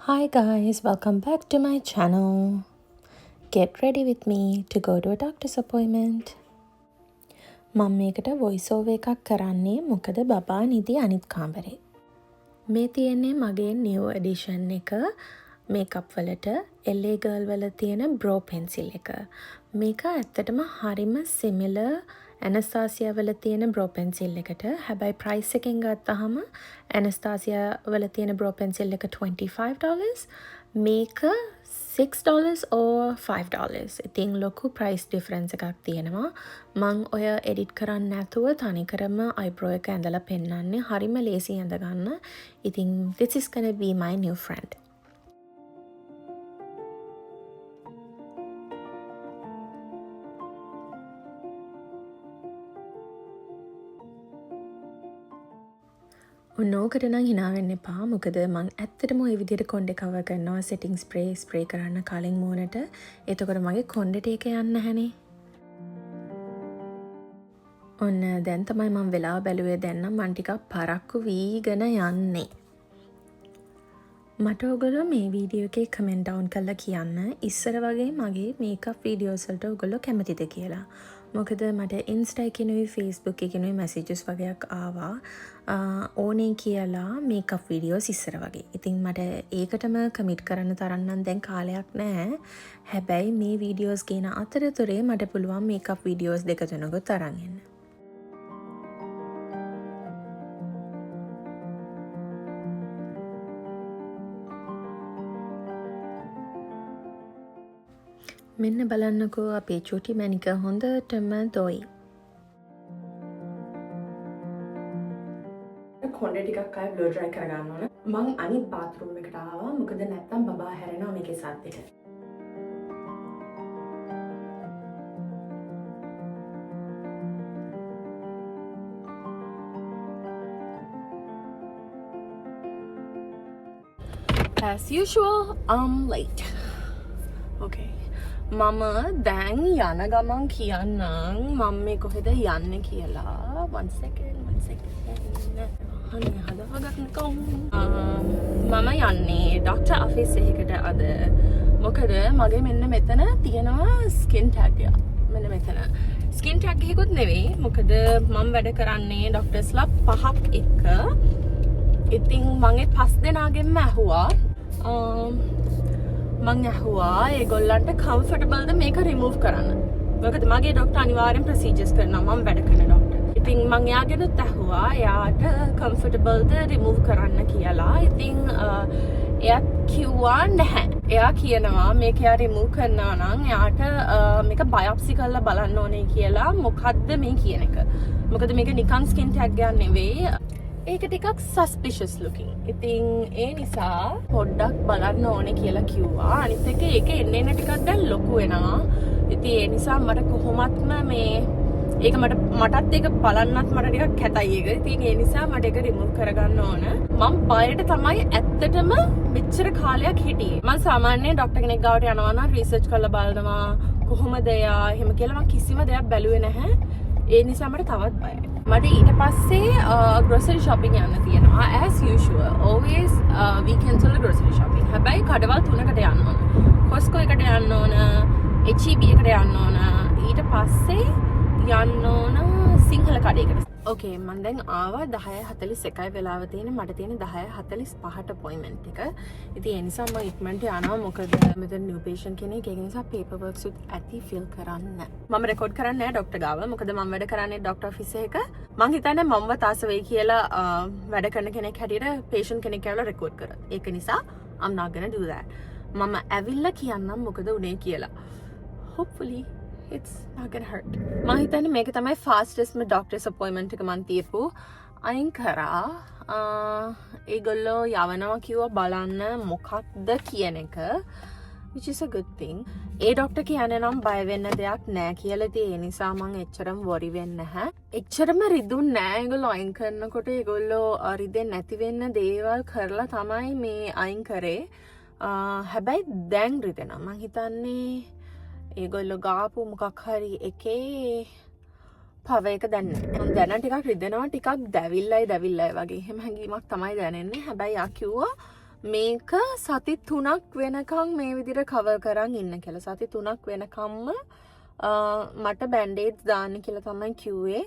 Hi guys, welcome back to my channel. Get ready with me to go to a doctor's appointment. මම මේකට voice over එකක් කරන්නේ මොකද බබා නිදි අනිත් කාමරේ. මේ තියෙන්නේ මගේ new edition එක makeup වලට LA girl වල තියෙන brow pencil එක. මේක ඇත්තටම හරිම similar Anastasia වල තියෙන brow pencil එකට. හැබැයි price එකෙන් ගත්තහම Anastasia වල තියෙන brow pencil එක $25. මේක $6 or $5. ඉතින් ලොකු price difference එකක් තියෙනවා. මං ඔය edit කරන්න නැතුව තනිකරම eyebrow එක ඇඳලා පෙන්නන්නේ. හරිම ලේසි ඇඳ ගන්න. ඉතින් this is gonna be my new friend. ඕකට නම් hina වෙන්න එපා. මොකද මං ඇත්තටම ওই විදිහට කොණ්ඩේ cover කරනවා setting spray කරන්න කලින් මූණට. එතකොට මගේ කොණ්ඩේට ඒක යන්නේ නැහනේ. ඔන්න දැන් තමයි මම වෙලාව බැලුවේ. දැන් නම් මං ටිකක් පරක්කු වීගෙන යන්නේ. මට ඔයගොල්ලෝ මේ වීඩියෝ එකේ comment down කරලා කියන්න ඉස්සර වගේ මගේ makeup videos වලට ඔයගොල්ලෝ කැමතිද කියලා. මොකද මට Insta එකේනුයි Facebook එකේනුයි messages වගේක් ආවා ඕනේ කියලා makeup videos ඉස්සර වගේ. ඉතින් මට ඒකටම commit කරන්න තරම් නම් දැන් කාලයක් නැහැ. හැබැයි මේ videos ගේන අතරතුරේ මට පුළුවන් makeup videos දෙක තුනකුත් අරන් එන්න. මෙන්න බලන්නකෝ අපේ චුටි මැනික හොඳටම දොයි. කොණ්ඩේ ටිකක් අය බ්ලෝ ඩ්‍රයි කරගන්න ඕන. මං අනිත් බාත්රූම් එකට ආවා. මොකද නැත්තම් බබා හැරෙනවා මේකේ සද්දෙට. As usual, I'm late. Okay. මම දැන් යන ගමන් කියන්නම් මම මේ කොහෙද යන්නේ කියලා. one second. මම යන්නේ ඩොක්ටර් ඔෆිස් එකකට අද. මොකද මගේ මෙන්න මෙතන තියෙනවා ස්කින් ටැග් එක. මෙන්න මෙතන. ස්කින් ටැග් එකකුත් නෙවෙයි. මොකද මම වැඩ කරන්නේ ඩොක්ටර්ස්ලා 5ක් එක්ක. ඉතින් මම ඒ 5 දෙනාගෙන්ම ඇහුවා මං ඇහුවා ඒගොල්ලන්ට කම්ෆර්ටබල්ද මේක රිමූව් කරන්න. මොකද මගේ ඩොක්ටර් අනිවාර්යෙන් ප්‍රොසීජර්ස් කරනවා මම වැඩ කරන ඩොක්ටර්. ඉතින් මං එයාගෙනුත් ඇහුවා එයාට කම්ෆර්ටබල්ද රිමූව් කරන්න කියලා. ඉතින් එයා කිව්වා නැහැ. එයා කියනවා මේක එයා රිමූව් කරනවා නම් එයාට මේක බයොප්සි කරලා බලන්න ඕනේ කියලා. මොකද්ද මේ කියන එක. මොකද මේක නිකන් ස්කින් ටැග් එකක් නෙවෙයි. ඒක ටිකක් suspicious looking. ඉතින් ඒ නිසා පොඩ්ඩක් බලන්න ඕනේ කියලා කිව්වා. අනිත් එක ඒක එන්න ටිකක් දැන් ලොකු වෙනවා. ඉතින් ඒ නිසා මට කොහොමත්ම මේ ඒක මටත් ඒක බලන්නත් මට ටිකක් කැතයි ඒක. ඉතින් ඒ නිසා මට ඒක රිමූව් කරගන්න ඕන. මම බයට තමයි ඇත්තටම මෙච්චර කාලයක් හිටියේ. මම සාමාන්‍යයෙන් ඩොක්ටර් කෙනෙක් ගාවට යනවා නම් රිසර්ච් කරලා බලනවා කොහොමද එයා එහෙම කියලා මම කිසිම දෙයක් බැලුවේ නැහැ. ඒ නිසා මට තවත් බයයි. මට ඊට පස්සේ grocery shopping යන්න තියෙනවා as usual always weekends වල grocery shopping. හැබැයි කඩවල් 3කට යන්න ඕන. Costco එකට යන්න ඕන, HEB එකට යන්න ඕන, ඊට පස්සේ යන්න ඕන සිංහල කඩේකට. Okay මම දැන් ආවා 10:41 වෙලාව තියෙන මට තියෙන 10:45ට appointment එක. ඉතින් ඒ නිසා මම ඉක්මනට යනවා මොකද මෙතන new patient කෙනෙක් ඒක නිසා paper works උත් ඇති fill කරන්න. මම record කරන්නේ නැහැ ડોක්ටර් ගාව. මොකද මම වැඩ කරන්නේ ડોක්ටර් ඔෆිස් එක. මං හිතන්නේ මම්ව තාස වෙයි කියලා වැඩ කරන කෙනෙක් හැටියට patient කෙනෙක් කියලා record කරා. ඒක නිසා I'm not gonna do that. මම ඇවිල්ලා කියන්නම් මොකද උනේ කියලා. Hopefully it's not gonna hurt. මම හිතන්නේ මේක තමයි fastest doctor's appointment එක මන් තියපු. අයින් කරා. ඒගොල්ලෝ යවනවා කිව්වා බලන්න මොකක්ද කියන එක. which is a good thing. A doctor කියන්නේ නම් බය වෙන්න දෙයක් නැහැ කියලා. ඉතින් ඒ නිසා මම එච්චරම worry වෙන්නේ නැහැ. එච්චරම රිදුන්නේ නැහැ. ඒගොල්ලෝ අයින් කරනකොට ඒගොල්ලෝ රිදෙන්නේ නැති වෙන්න දේවල් කරලා තමයි මේ අයින් කරේ. හැබැයි දැන් රිදෙනවා. මම හිතන්නේ ඒගොල්ලෝ ගාපු මොකක් හරි එකේ පව එක දැන් දැන ටිකක් රිදෙනවා ටිකක් දැවිල්ලයි වගේ එහෙම හැඟීමක් තමයි දැනෙන්නේ. හැබැයි යා කිව්වා මේක සති 3ක් වෙනකම් මේ විදිහට කවර් කරන් ඉන්න කියලා. සති 3ක් වෙනකම්ම මට බැන්ඩේඩ්ස් දාන්න කියලා තමයි කිව්වේ.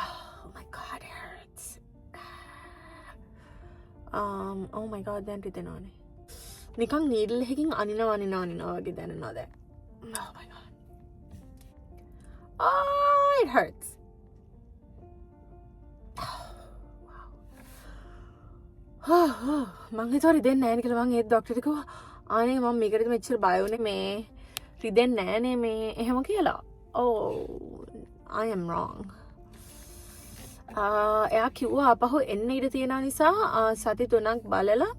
Oh my god, it hurts. Oh my god, දැන් රිදෙනවනේ. නිකන් නීඩල් එකකින් අනිනවා වගේ දැනෙනවා දැන්. Oh my god. Oh, it hurts. මං හිතුවා රිදෙන්නේ නැහැ නේ කියලා. මං ඒත් ડોක්ටර්ට කිව්වා අනේ මම මේකටද මෙච්චර බය වුනේ මේ රිදෙන්නේ නැහැ නේ මේ එහෙම කියලා. Oh, I am wrong. එයා කිව්වා අපහු එන්න ඉඩ තියෙන නිසා සති 3ක් බලලා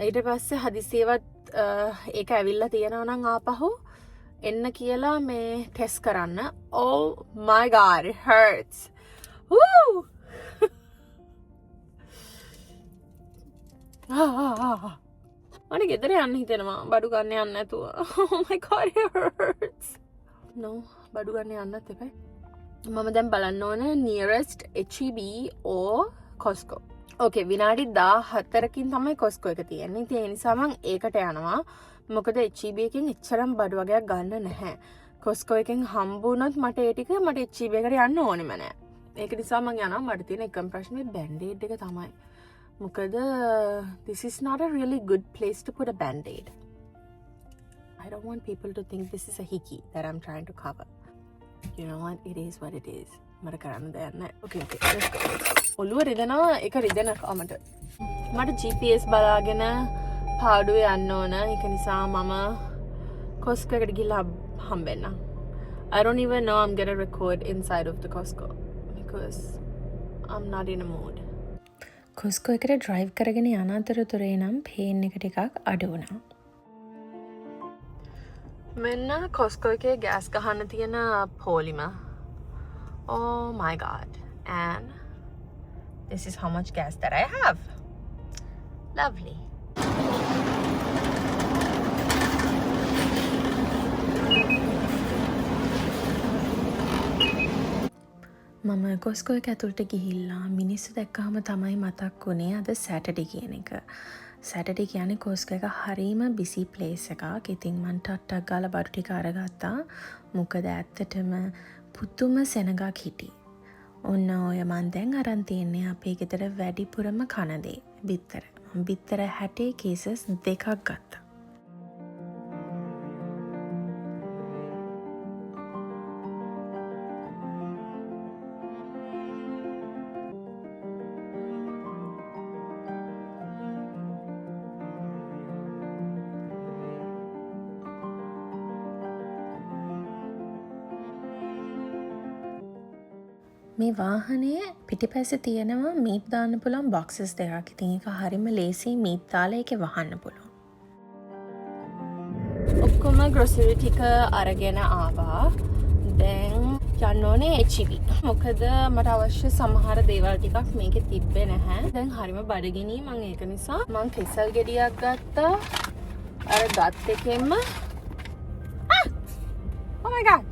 ඊට පස්සේ හදිසියවත් ඒක ඇවිල්ලා තියෙනවා නම් ආපහු එන්න කියලා මේ ටෙස්ට් කරන්න. Oh my god, it hurts. Woo! මට ගෙදර යන්න හිතෙනවා බඩු ගන්න යන්න නැතුව. Oh my god, it hurts. No, බඩු ගන්න යන්නත් එපා. මම දැන් බලන්න ඕන nearest HEB or Costco. Okay, විනාඩි 14කින් තමයි Costco එක තියෙන්නේ. ඒ නිසා මම ඒකට යනවා. මොකද HEB එකෙන් එච්චරම් බඩු වගේක් ගන්න නැහැ. Costco එකෙන් හම්බුනොත් මට ඒ ටික මට HEB එකට යන්න ඕනෙම නැහැ. ඒක නිසා මම යනවා. මට තියෙන එකම ප්‍රශ්නේ බෑන්ඩේඩ් එක තමයි. මොකද this is not a really good place to put a band-aid. I don't want people to think this is a hickey that I'm trying to cover. You know what? It is what it is. මට කරන්න දෙයක් නැහැ. Okay, let's go. ඔළුව රිදෙනවා. ඒක රිදෙනවා මට. මට GPS බලාගෙන පාඩුවේ යන්න ඕන. ඒක නිසා මම Costco එකට ගිහලා හම්බෙන්න. I don't even know I'm gonna record inside of the Costco because I'm not in a mood. Costco එකට drive කරගෙන යන අතරතුරේ නම් pain එක ටිකක් අඩු වුණා. මෙන්න Costco එකේ gas ගහන්න තියෙන පොලිම. Oh my god. And this is how much gas that I have. Lovely. මම Costco එක ඇතුළට ගිහිල්ලා මිනිස්සු දැක්කහම තමයි මතක් වුණේ අද Saturday කියන එක. Saturday කියන්නේ Costco එක හරීම busy place එකක්. ඉතින් මං ටට්ටක් ගාලා බඩු ටික අරගත්තා. මොකද ඇත්තටම පුදුම සෙනගක් හිටියේ. ඔන්න ඔය මං දැන් අරන් තියන්නේ අපේ ගෙදර වැඩිපුරම කන දේ බිත්තර. මං බිත්තර 60 cases 2ක් ගත්තා. මේ වාහනේ පිටිපස්සේ තියෙනවා මීට් දාන්න පුළුවන් බොක්සස් දෙකක්. ඉතින් ඒක හරියම ලේසි මීට් දාලා ඒකේ වහන්න පුළුවන්. ඔක්කොම grocery ටික අරගෙන ආවා. දැන් යන්න ඕනේ HEB. මොකද මට අවශ්‍ය සමහර දේවල් ටිකක් මේකේ තිබ්බේ නැහැ. දැන් හරියම බඩගිනි මම ඒක නිසා මම කෙසල් ගෙඩියක් ගත්තා. අර ගත් එකෙන්ම Oh my god.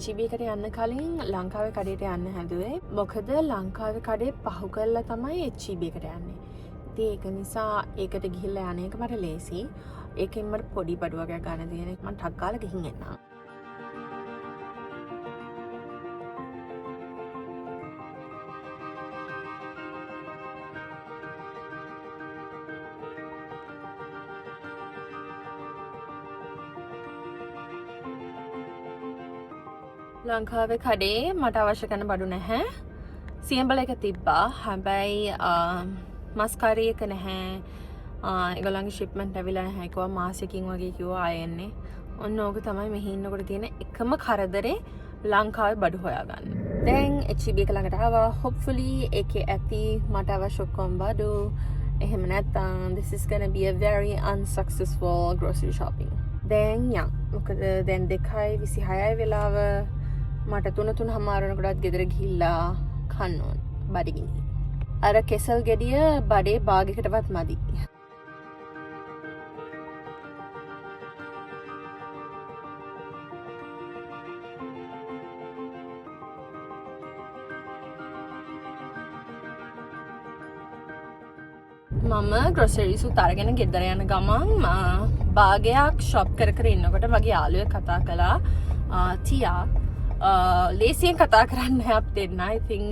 HEB එකට යන්න කලින් ලංකාවේ කඩේට යන්න හැදුවේ. මොකද ලංකාවේ කඩේ පහු කරලා තමයි HEB එකට යන්නේ. ඉතින් ඒක නිසා ඒකට ගිහිල්ලා යන එක මට ලේසි. ඒකෙන් මට පොඩි බඩු වගේක් ගන්න තියෙන එක මම ටක් ගාලා ගිහින් එන්නම්. ලංකාවේ කඩේ මට අවශ්‍ය කරන බඩු නැහැ. සියඹල එක තිබ්බා. හැබැයි මස් කරි එක නැහැ. ඒගොල්ලන්ගේ shipment ඇවිල්ලා නැහැ. කිව්වා මාසෙකින් වගේ කිව්වා ආයෙ එන්නේ. ඔන්න ඕක තමයි මෙහි ඉන්නකොට තියෙන එකම කරදරේ ලංකාවේ බඩු හොයාගන්න. දැන් HEB එක ළඟට ආවා. hopefully ඒකේ ඇති මට අවශ්‍ය ඔක්කොම බඩු. එහෙම නැත්නම් this is gonna be a very unsuccessful grocery shopping. දැන් යම්. මොකද දැන් 2:26 වෙලාව මට 3:03 ගෙදර ගිහිල්ලා කන්න ඕන බඩගිනි. අර කෙසල් ගෙඩිය බඩේ භාගයකටවත් මදි. මම ග්‍රොසරිස් උත් අරගෙන ගෙදර යන ගමන් භාගයක් ෂොප් කර කර ඉන්නකොට මගේ යාළුවෙක් කතා කළා ටියා ලේසියෙන් කතා කරන්න අප් දෙන්න. I think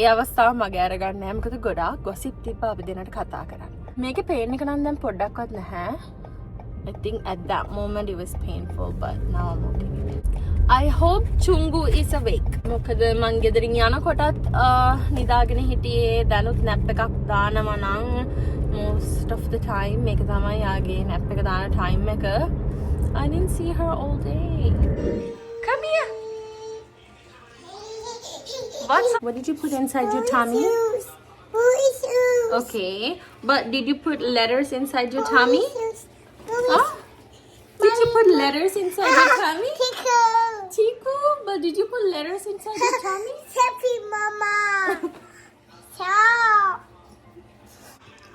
ඒ අවස්ථාව මගේ අරගන්න නැහැ. මොකද ගොඩාක් gossip තිබ්බා අපි දෙන්නට කතා කරන්න. මේකේ පේන් එක නම් දැන් පොඩ්ඩක්වත් නැහැ. I think at that moment it was painful, but now I'm okay. I hope Chungu is awake. මොකද මං ගෙදරින් යනකොටත් නිදාගෙන හිටියේ. දැනුත් නැප් එකක් දානවා නම් most of the time මේක තමයි යාගේ නැප් එක දාන time එක. I didn't see her all day. Come here. What did you put inside your tummy? Okay, but did you put letters inside your tummy? Huh? Did you put letters inside your tummy? Chiku, but did you put letters inside your tummy? Happy Mama. Stop.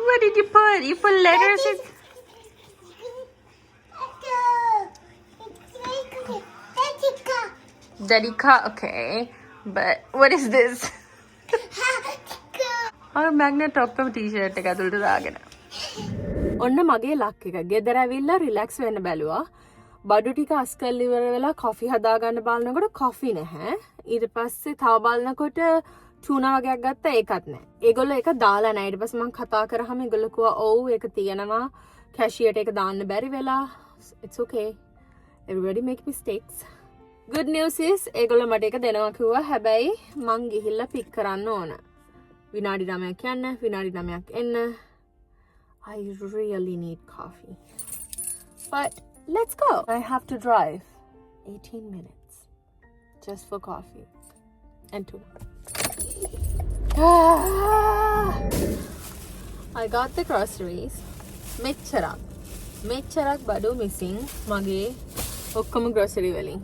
What did you put? You put letters in. Dadika, okay. But what is this? Our magnet ඔක්කොම t-shirt එක ඇතුළට දාගෙන. ඔන්න මගේ ලක් එක. ගෙදර ඇවිල්ලා relax වෙන්න බැලුවා. බඩු ටික අස්කල් ඉවර වෙලා කොෆි හදාගන්න බලනකොට කොෆි නැහැ. ඊට පස්සේ තව බලනකොට ටූනා වගේක් ගත්තා ඒකත් නැහැ. ඒගොල්ලෝ ඒක දාලා නැහැ. ඊට පස්සේ මම කතා කරාම ඒගොල්ලෝ කිව්වා ඔව් ඒක තියෙනවා. කැෂියර්ට ඒක දාන්න බැරි වෙලා. It's okay. Everybody make mistakes. Good news is ඒගොල්ලෝ මට ඒක දෙනවා කිව්වා. හැබැයි මං ගිහිල්ලා පික් කරන්න ඕන. විනාඩි 9ක් යන්න, විනාඩි 9ක් එන්න. I really need coffee. But let's go. I have to drive 18 minutes just for coffee and tuna. I got the groceries. Mecharak badu missing. Mage okkama grocery වලින්.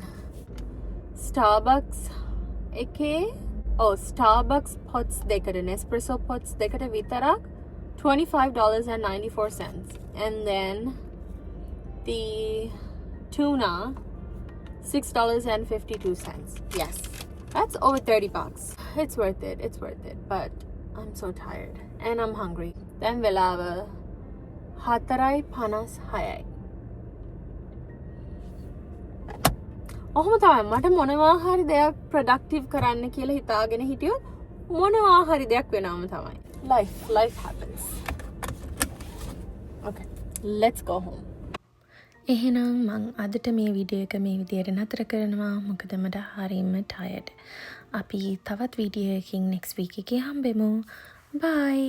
Starbucks එකේ Starbucks pots දෙකට Nespresso pots දෙකට විතරක් $25.94. And then the tuna $6.52. Yes, that's over $30. It's worth it. It's worth it. But I'm so tired and I'm hungry. Then වෙලාව 4:56යි. ඔහොම තමයි මට මොනවා හරි දෙයක් ප්‍රොඩක්ටිව් කරන්න කියලා හිතාගෙන හිටියොත් මොනවා හරි දෙයක් වෙනවම තමයි. Life happens. Okay, let's go home. එහෙනම් මං අදට මේ වීඩියෝ එක මේ විදියට නතර කරනවා. මොකද මට හරියම tired. අපි තවත් වීඩියෝ එකකින් next week එකේ හම්බෙමු. Bye.